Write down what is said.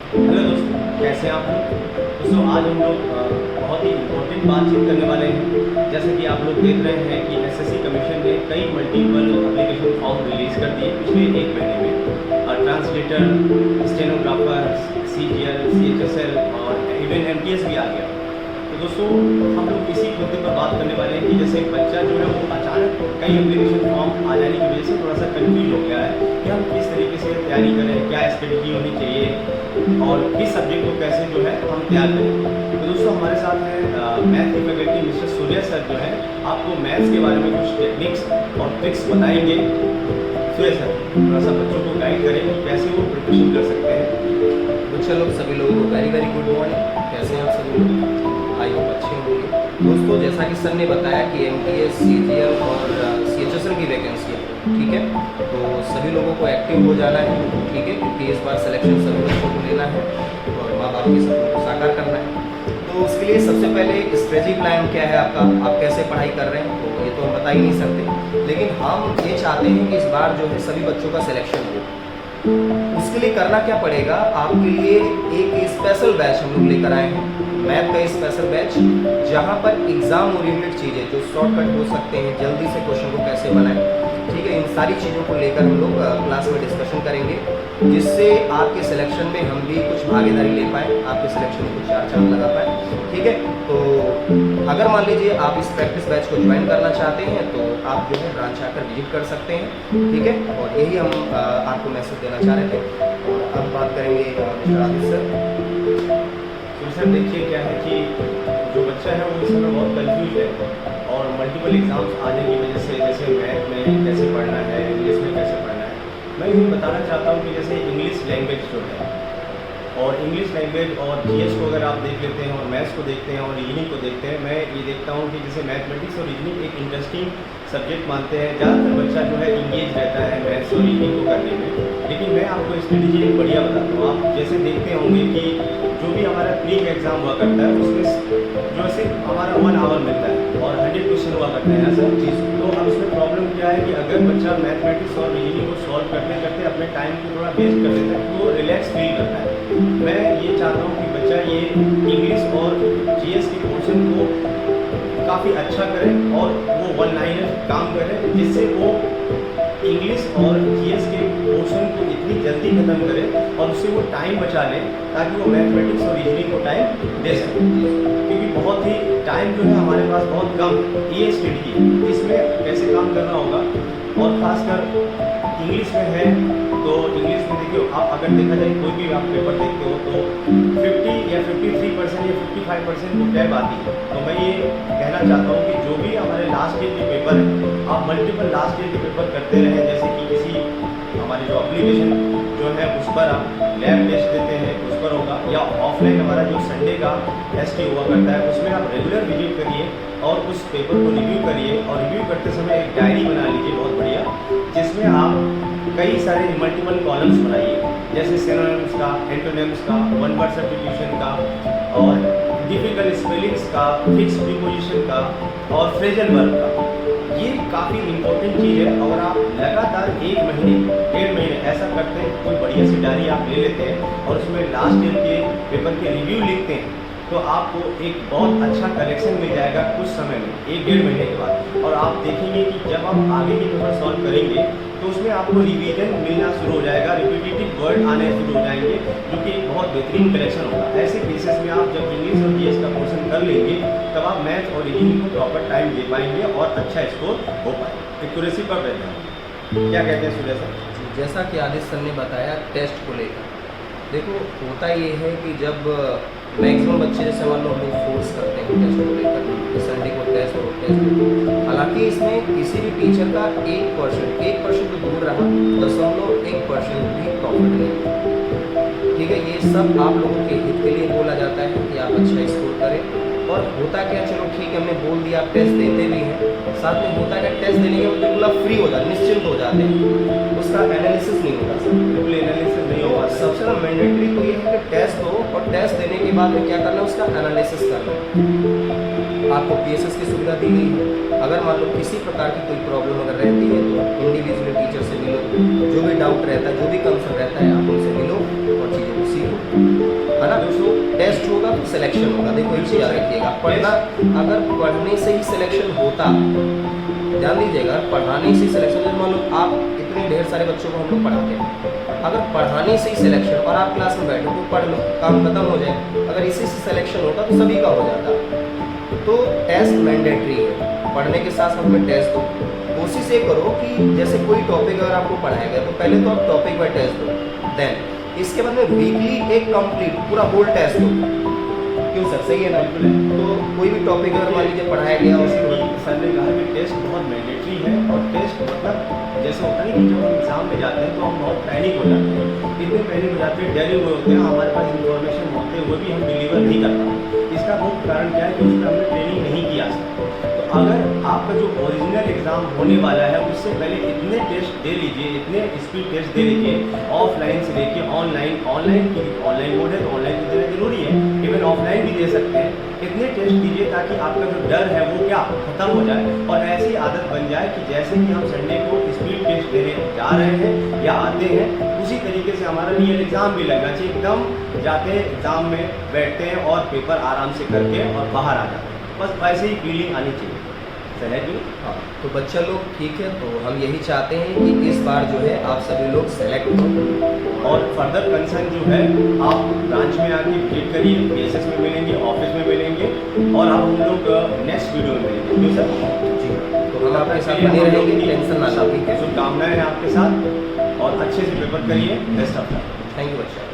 Hello दोस्तों, कैसे हैं आप लोग। दोस्तों, आज हम लोग बहुत ही इम्पोर्टेंट बातचीत करने वाले हैं। जैसे कि आप लोग देख रहे हैं कि एसएससी कमीशन ने कई मल्टीपल एप्लीकेशन फॉर्म रिलीज़ कर दिए पिछले एक महीने में। ट्रांसलेटर, स्टेनोग्राफर, सीजीएल, सीएचएसएल और इवन एमटीएस भी आ गया। तो दोस्तों, हम लोग इसी मुद्दे पर बात करने वाले हैं कि जैसे बच्चा जो है वो अचानक कई एप्लीकेशन फॉर्म आ जाने की वजह से थोड़ा सा कन्फ्यूज हो गया है कि हम किस तरीके से तैयारी करें, क्या स्ट्रेटजी होनी चाहिए और किस सब्जेक्ट को कैसे जो है हम तैयार करें। तो दोस्तों, हमारे साथ हैं मैथ की फैकल्टी मिस्टर सूर्या सर, जो है आपको मैथ्स के बारे में कुछ टेक्निक्स और ट्रिक्स बताएंगे। सूर्या सर थोड़ा सा बच्चों को गाइड करें कि कैसे वो प्रिपरेशन कर सकते हैं। बच्चा लोग सभी लोगों को वेरी वेरी गुड मॉर्निंग। कैसे हैं आप सभी लोग? आई होप अच्छे होंगे। दोस्तों, जैसा कि सर ने बताया कि एमटीएस, सीजीएल और सीएचएसएल की वैकेंसी है, ठीक है। तो सभी लोगों को एक्टिव हो जाना है, ठीक है, क्योंकि इस बार सिलेक्शन सभी बच्चों को लेना है और माँ बाप के सपनों को साकार करना है। तो उसके लिए सबसे पहले स्ट्रेटजी प्लान क्या है आपका, आप कैसे पढ़ाई कर रहे हैं, तो ये तो हम बता ही नहीं सकते, लेकिन हम ये चाहते हैं कि इस बार जो है सभी बच्चों का सिलेक्शन हो। उसके लिए करना क्या पड़ेगा, आपके लिए एक स्पेशल बैच हम लोग लेकर आए हैं, मैथ का स्पेशल बैच, जहां पर एग्जाम ओरिएंटेड चीज़ें जो शॉर्टकट हो सकते हैं, जल्दी से क्वेश्चन को कैसे बनाएं, ठीक है, इन सारी चीज़ों को लेकर हम लोग क्लास में डिस्कशन करेंगे, जिससे आपके सिलेक्शन में हम भी कुछ भागीदारी ले पाएँ, आपके सिलेक्शन में कुछ चार चांद लगा पाएँ, ठीक है। तो अगर मान लीजिए आप इस प्रैक्टिस बैच को ज्वाइन करना चाहते हैं तो आप जो है ब्रांच आकर विजिट कर सकते हैं, ठीक है। और यही हम आपको मैसेज देना चाह रहे थे। और अब बात करेंगे मिस्टर आदित्य सर। तो सर देखिए, क्या है कि जो बच्चा है वो इस समय बहुत कन्फ्यूज है और मल्टीपल एग्जाम्स आने की वजह से, जैसे मैथ में कैसे पढ़ना है, इंग्लिश में कैसे पढ़ना है, मैं यही बताना चाहता हूँ कि जैसे इंग्लिश लैंग्वेज जो है और इंग्लिश लैंग्वेज और जीएस को अगर आप देख लेते हैं और मैथ्स को देखते हैं और रीजनिंग को देखते हैं, मैं ये देखता हूँ कि जैसे मैथमेटिक्स और रीजनिंग एक इंटरेस्टिंग सब्जेक्ट मानते हैं। ज़्यादातर बच्चा जो है इंगेज रहता है मैथ्स और रीजनिंग को करने में। लेकिन मैं आपको स्ट्रेटजी एक बढ़िया बताता हूँ। आप जैसे देखते होंगे कि जो भी हमारा प्री एग्ज़ाम हुआ करता है उसमें जो सिर्फ हमारा 1 आवर मिलता है और 100 क्वेश्चन हुआ करते हैं सर चीज़। तो अब इसमें प्रॉब्लम क्या है कि अगर बच्चा मैथमेटिक्स और रीजनिंग को सॉल्व करते करते अपने टाइम को थोड़ा वेस्ट कर देता है तो वो रिलैक्स फील करता है। मैं ये चाहता हूँ कि बच्चा ये इंग्लिश और जीएस के पोर्शन को काफ़ी अच्छा करे और वो 1 लाइनर काम करे, जिससे वो इंग्लिश और जीएस के पोर्शन को इतनी जल्दी खत्म करे और उससे वो टाइम बचा ले ताकि वो मैथमेटिक्स और रीजनिंग को टाइम दे सके। क्योंकि बहुत ही टाइम जो है हमारे पास बहुत कम है। ये स्ट्रेटजी इसमें कैसे काम करना होगा, और ख़ासकर इंग्लिश में है तो इंग्लिश में देखिए, आप अगर देखा जाए कोई भी आप पेपर देखते हो तो 50 या 53% या 55% वो टैब आती है। तो मैं ये कहना चाहता हूँ कि जो भी हमारे लास्ट ईयर के पेपर हैं, आप मल्टीपल लास्ट ईयर के पेपर करते रहें। जैसे कि किसी हमारी जो एप्लीकेशन जो है उस पर आप लैब टेस्ट देते हैं उस पर होगा, या ऑफलाइन हमारा जो संडे का टेस्ट हुआ करता है उसमें आप रेगुलर विजिट करिए और उस पेपर को रिव्यू करिए। और रिव्यू करते समय एक डायरी बना लीजिए बहुत बढ़िया, जिसमें आप कई सारे मल्टीपल कॉलम्स बनाइए, जैसे सिनोनिम्स का, एंटोनिम्स का, वन वर्ड सब्स्टिट्यूशन का और डिफिकल्ट स्पेलिंग्स का, फिक्स प्रीपोजिशन का और फ्रेजल वर्ब का। ये काफ़ी इंपॉर्टेंट चीज़ है। अगर आप लगातार 1 महीने 1.5 महीने ऐसा करते हैं, कोई बढ़िया सी डायरी आप ले लेते हैं और उसमें लास्ट ईयर के पेपर के रिव्यू लिखते हैं, तो आपको एक बहुत अच्छा कलेक्शन मिल जाएगा कुछ समय में, 1-1.5 महीने के बाद। और आप देखेंगे कि जब आप आगे के पेपर सॉल्व करेंगे तो उसमें आपको रिवीजन मिलना शुरू हो जाएगा, रिपीटेटिव वर्ड आने शुरू हो जाएंगे, जो कि एक बहुत बेहतरीन कलेक्शन होगा। ऐसे केसेस में आप जब इंग्लिश और जीएस का पोर्शन कर लेंगे तब आप मैथ और रीजनिंग को प्रॉपर टाइम दे पाएंगे और अच्छा स्कोर हो पाएगा। एक्यूरेसी पर रहते हैं। क्या कहते हैं सूर्य सर? जैसा कि आदित्य सर ने बताया टेस्ट को लेकर, देखो होता ये है कि जब मैक्सिमम बच्चे जैसे मान लो हम लोग फोर्स करते हैं टेस्ट को लेकर कि संडे को टेस्ट हो टेस्ट हो, हालांकि इसमें किसी भी टीचर का 1% तो दूर रहा, 0.1% भी प्रॉफिट नहीं, ठीक है। ये सब आप लोगों के हित के लिए बोला जाता है कि आप अच्छा स्कोर करें। और होता क्या, चलो ठीक है हमने बोल दिया, आप टेस्ट देते भी हैं, साथ में होता क्या, टेस्ट देने के बाद बिल्कुल आप फ्री हो जाते, निश्चिंत हो जाते हैं, उसका एनालिसिस नहीं होता सर, बिल्कुल एनालिसिस नहीं होगा। सबसे ज़्यादा मैंडेटरी तो ये है कि टेस्ट दो और टेस्ट देने के बाद में क्या करना है, उसका एनालिसिस करना है। आपको पीएसएस की सुविधा दी गई है। अगर मान लो किसी प्रकार की कोई प्रॉब्लम अगर रहती है तो इंडिविजुअली टीचर से मिलो, जो भी डाउट रहता है, जो भी कंसर्न रहता है, आप उनसे मिलो और चीज़ों को सीखो। टेस्ट होगा तो सिलेक्शन होगा। देखो एक चीज़ याद रखिएगा, पढ़ना अगर पढ़ने से ही सिलेक्शन होता, ध्यान दीजिएगा, पढ़ाने से सिलेक्शन, जैसे मान लो आप इतने ढेर सारे बच्चों को हम लोग पढ़ाते हैं, अगर पढ़ाने से ही सिलेक्शन और आप क्लास में बैठो तो पढ़ लो, काम खत्म हो जाए। अगर इसी से सिलेक्शन होता तो सभी का हो जाता। तो टेस्ट मैंडेटरी है, पढ़ने के साथ साथ में टेस्ट दो। कोशिश ये करो कि जैसे कोई टॉपिक अगर आपको पढ़ाया गया तो पहले तो आप टॉपिक बाय टेस्ट दो, देन इसके बाद में वीकली एक कंप्लीट पूरा होल टेस्ट दो। क्यों सर, सही है ना? तो कोई भी टॉपिक अगर मान लीजिए पढ़ाया गया और उसके बाद सर ने कहा कि टेस्ट बहुत मैंडेटरी है, और टेस्ट मतलब जैसे होता है कि जब हम एग्जाम में जाते हैं तो हम बहुत पैनिक हो जाते हैं, इतने पैनिक हो जाते हैं, डरे हुए होते हैं, हमारे पास इंफॉर्मेशन होते हुए भी हम डिलीवर नहीं कर पाते। इसका मुख्य कारण क्या है कि उस पर हमने ट्रेनिंग नहीं किया सर। तो अगर आपका जो ओरिजिनल एग्ज़ाम होने वाला है उससे पहले इतने टेस्ट दे लीजिए, इतने स्पीड टेस्ट दे लीजिए, ऑफलाइन से लेके ऑनलाइन, ऑनलाइन मोड है तो ऑनलाइन भी देना जरूरी है, इवन ऑफलाइन भी दे सकते हैं। इतने टेस्ट दीजिए ताकि आपका जो डर है वो क्या खत्म हो जाए, और ऐसी आदत बन जाए कि जैसे कि हम संडे को स्पीड टेस्ट देने जा रहे हैं या आते हैं, उसी तरीके से हमारा रियल एग्ज़ाम भी लगना चाहिए। एकदम जाते हैं एग्ज़ाम में, बैठते हैं और पेपर आराम से करके और बाहर आ जाते हैं, बस वैसे ही फीलिंग आनी चाहिए। सही है कि नहीं? हाँ, तो बच्चा लोग ठीक है, तो हम यही चाहते हैं कि इस बार जो है आप सभी लोग सेलेक्ट हो। और फर्दर कंसर्न जो है आप ब्रांच में आके विजिट करिए, PSS में मिलेंगे, ऑफिस में मिलेंगे, और हम लोग नेक्स्ट वीडियो में मिलेंगे। क्यों सर? जी, तो हम आपके साथ बने रहेंगे, टेंशन ना लो, ठीक है? शुभकामनाएं हैं आपके साथ, और अच्छे से पेपर करिए। Best of luck. Thank you बच्चा।